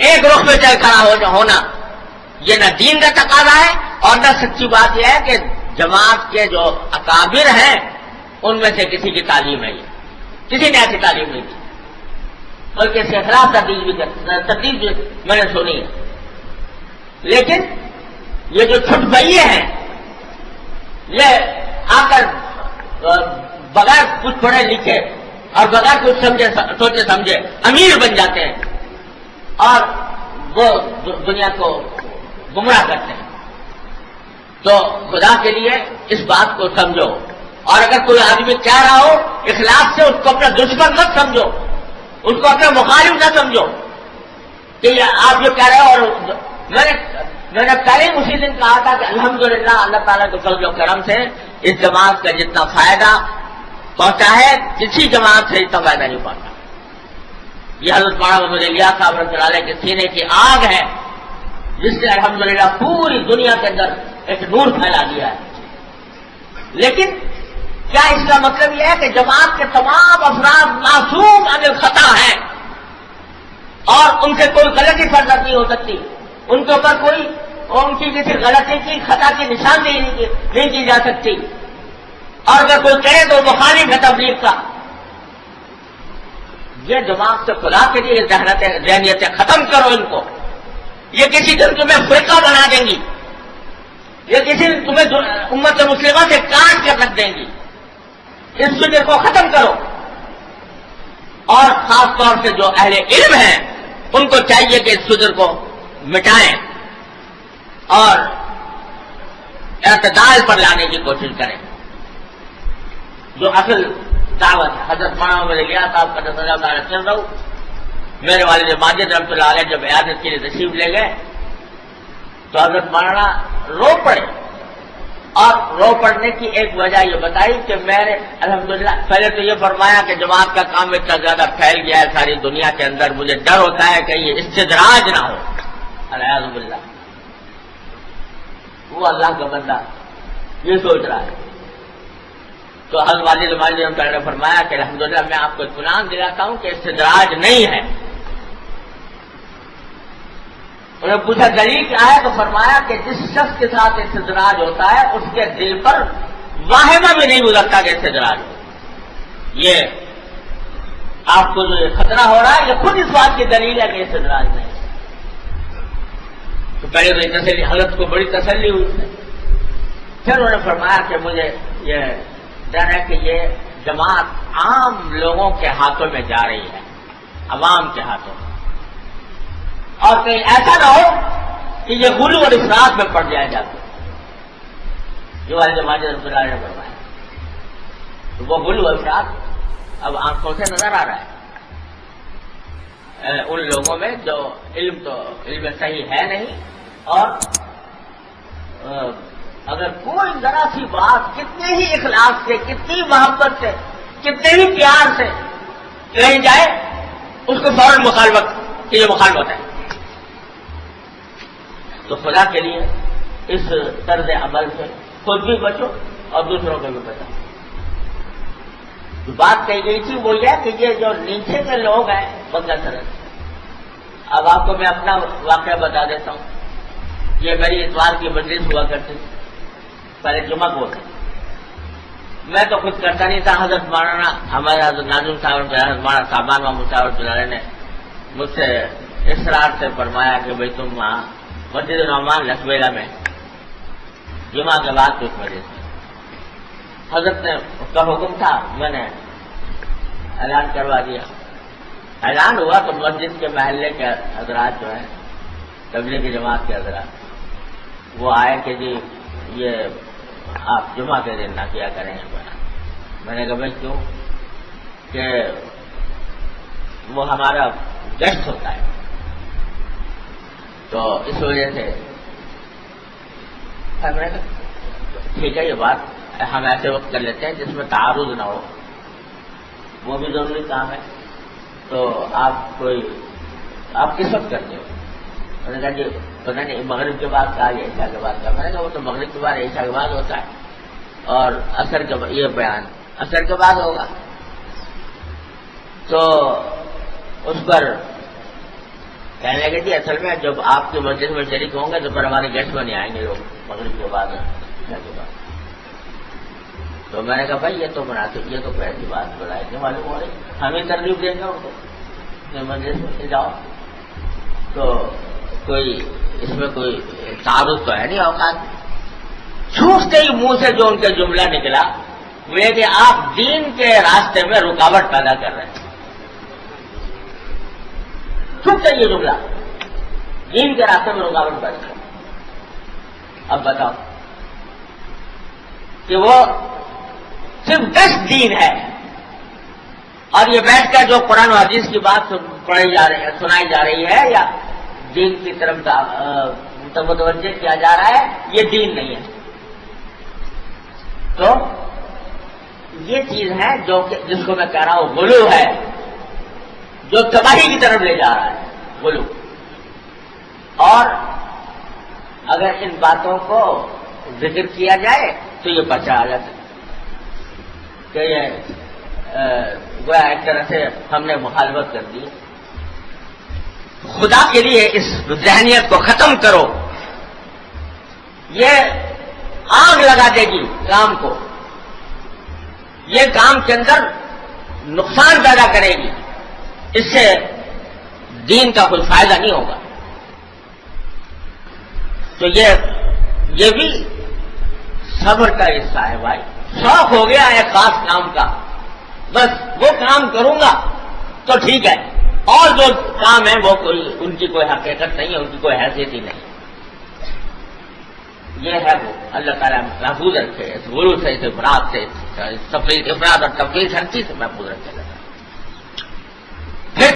ایک رخ پہ چل کھڑا ہونا یہ نہ دین کا تقاضا ہے اور نہ سچی بات یہ ہے کہ جماعت کے جو اکابر ہیں ان میں سے کسی کی تعلیم ہے، یہ کسی نے ایسی تعلیم نہیں دی، بلکہ اس کے خلاف تردید بھی میں نے سنی ہے۔ لیکن یہ جو چھٹ بھئیے ہیں یہ آ کر بغیر کچھ پڑھے لکھے اور بغیر کچھ سوچے سمجھے امیر بن جاتے ہیں اور وہ دنیا کو گمراہ کرتے ہیں۔ تو خدا کے لیے اس بات کو سمجھو، اور اگر کوئی آدمی کہہ رہا ہو اخلاص سے اس کو اپنا دشمن مت سمجھو، اس کو اپنا مخالف نہ سمجھو کہ یہ آپ جو کہہ رہے ہو۔ اور میں نے پہلے اسی دن کہا تھا کہ الحمدللہ اللہ تعالیٰ کے فضل و کرم سے اس جماعت کا جتنا فائدہ پہنچا ہے کسی جماعت سے اتنا فائدہ نہیں پہنچا۔ یہ حضرت مولانا محمد الیاس صاحب رحمۃ اللہ علیہ کے سینے کی آگ ہے جس نے الحمدللہ پوری دنیا کے اندر ایک نور پھیلا دیا ہے۔ لیکن کیا اس کا مطلب یہ ہے کہ جماعت کے تمام افراد معصوم عن الخطا ہیں اور ان سے کوئی غلطی فرض نہیں ہو سکتی، ان کے اوپر کوئی ان کی کسی غلطی کی خطا کی نشاندہی نہیں کی جا سکتی، اور اگر کوئی کہے تو مخالف ہے تبلیغ کا؟ یہ جماعت سے خدا کے لیے ذہنیتیں ختم کرو ان کو۔ یہ کسی دن تمہیں فرقہ بنا دیں گی، یہ کسی دن تمہیں امت مسلمہ سے کاٹ کر رکھ دیں گی۔ اس فکر کو ختم کرو، اور خاص طور سے جو اہل علم ہیں ان کو چاہیے کہ اس فکر کو مٹائیں اور اعتدال پر لانے کی کوشش کریں۔ جو اصل دعوت ہے حضرت مولانا محمد الیاس صاحب کا تعالیٰ چل رہا ہوں، میرے والد ماجد رحمۃ اللہ علیہ جب عیادت کے لیے تشریف لے گئے تو حضرت مولانا رو پڑے، اور رو پڑنے کی ایک وجہ یہ بتائی کہ میں نے الحمدللہ پہلے تو یہ فرمایا کہ جماعت کا کام اتنا زیادہ پھیل گیا ہے ساری دنیا کے اندر، مجھے ڈر ہوتا ہے کہ یہ استدراج نہ ہو، الیاذ باللہ۔ وہ اللہ کا بندہ یہ سوچ رہا ہے۔ تو حضرت والد ماجد نے فرمایا کہ الحمدللہ میں آپ کو اطمینان دلاتا ہوں کہ استدراج نہیں ہے۔ انہوں نے پوچھا دلیل کیا ہے؟ تو فرمایا کہ جس شخص کے ساتھ استدراج ہوتا ہے اس کے دل پر واہمہ بھی نہیں گزرتا کہ استدراج ہو۔ یہ آپ کو جو خطرہ ہو رہا ہے یہ خود اس بات کی دلیل ہے کہ استدراج نہیں۔ تو پہلے تو تسلی حضرت کو بڑی تسلی ہوئی، پھر انہوں نے فرمایا کہ مجھے یہ ڈر ہے کہ یہ جماعت عام لوگوں کے ہاتھوں میں جا رہی ہے، عوام کے ہاتھوں میں، اور کہیں ایسا نہ ہو کہ یہ غلو اور افراط میں پڑ جائے جاتے۔ جو والد ماجد رحمۃ اللہ علیہ نے فرمایا تو وہ غلو اور افراط اب آنکھوں سے نظر آ رہا ہے ان لوگوں میں جو علم صحیح ہے نہیں، اور اگر کوئی ذرا سی بات کتنے ہی اخلاص سے، کتنی محبت سے، کتنے ہی پیار سے کہی جائے اس کو فوراً مخالفت کی یہ مخالفت ہے۔ تو خدا کے لیے اس طرز عمل سے خود بھی بچو اور دوسروں کو بھی بچاؤ۔ جو بات کہی گئی تھی وہ یہ کہ یہ جو نیچے کے لوگ ہیں بنگا سرد، اب آپ کو میں اپنا واقعہ بتا دیتا ہوں۔ یہ میری اتوار کی مجلس ہوا کرتی تھی، پہلے جمعہ کو ہوتا، میں تو خود کرتا نہیں تھا، حضرت مولانا ہمارے حضرت ناظم صاحب حضرت مولانا صاحبان محمود صاحب اللہ نے مجھ سے اصرار سے فرمایا کہ بھائی تم وہاں مسجد نعمان لکھویلا میں جمعہ کے بعد کچھ بجے سے حضرت نے اس کا حکم تھا، میں نے اعلان کروا دیا۔ اعلان ہوا تو مسجد کے محلے کے حضرات جو ہیں تبلیغی جماعت کے حضرات وہ آئے کہ جی یہ آپ جمعہ کے دن نہ کیا کریں۔ میں نے کہا بھائی کیوں؟ کہ وہ ہمارا گیسٹ ہوتا ہے، تو اس وجہ سے ٹھیک ہے یہ بات ہم ایسے وقت کر لیتے ہیں جس میں تعارض نہ ہو، وہ بھی ضروری کام ہے۔ تو آپ کس وقت کرتے ہو؟ میں نے کہا جی پتہ نہیں مغرب کے بعد کا یا عشاء کے بعد کا۔ میں نے کہا وہ تو مغرب کے بعد عشاء کے بعد ہوتا ہے، اور عصر کے یہ بیان عصر کے بعد ہوگا۔ تو اس پر کہنے لگے جی اصل میں جب آپ کی مسجد میں شریک ہوں گے تو پھر ہمارے گیسٹ میں نہیں آئیں گے لوگ مغرب کے بعد تو میں نے کہا بھائی یہ تو مناسب، یہ تو کوئی ایسی بات بڑھائی نہیں معلوم ہو رہی، ہمیں ترغیب دیں گے ان کو مسجد میں جاؤ، تو کوئی اس میں کوئی تعارف تو ہے نہیں اوقات۔ چھوٹتے ہی منہ سے جو ان کا جملہ نکلا وہ یہ کہ آپ دین کے راستے میں رکاوٹ پیدا کر رہے ہیں، چھوٹتے ہی یہ جملہ دین کے راستے میں رکاوٹ پیدا کر رہے ہیں۔ اب بتاؤ کہ وہ صرف 10 دین ہے اور یہ بیٹھ کر جو قرآن و حدیث کی بات سنائی جا رہی ہے یا دین کی طرف متوجہ کیا جا رہا ہے، یہ دین نہیں ہے۔ تو یہ چیز ہے جو کہ جس کو میں کہہ رہا ہوں غلو ہے، جو تباہی کی طرف لے جا رہا ہے، غلو۔ اور اگر ان باتوں کو ذکر کیا جائے تو یہ پرچہ آ جاتا ہے کہ یہ گویا ایک طرح سے ہم نے مخالفت کر دی۔ خدا کے لیے اس ذہنیت کو ختم کرو، یہ آگ لگا دے گی کام کو، یہ کام کے اندر نقصان پیدا کرے گی، اس سے دین کا کوئی فائدہ نہیں ہوگا۔ تو یہ بھی صبر کا حصہ ہے بھائی۔ شوق ہو گیا ہے خاص کام کا، بس وہ کام کروں گا تو ٹھیک ہے، اور جو کام ہے وہ ان کی کوئی حقیقت نہیں ہے، ان کی کوئی حیثیت ہی نہیں۔ یہ ہے وہ اللہ تعالیٰ محفوظ رکھے اس غرور سے، اس افراد سے، افراد اور تفریح ہر چیز سے محفوظ رکھے۔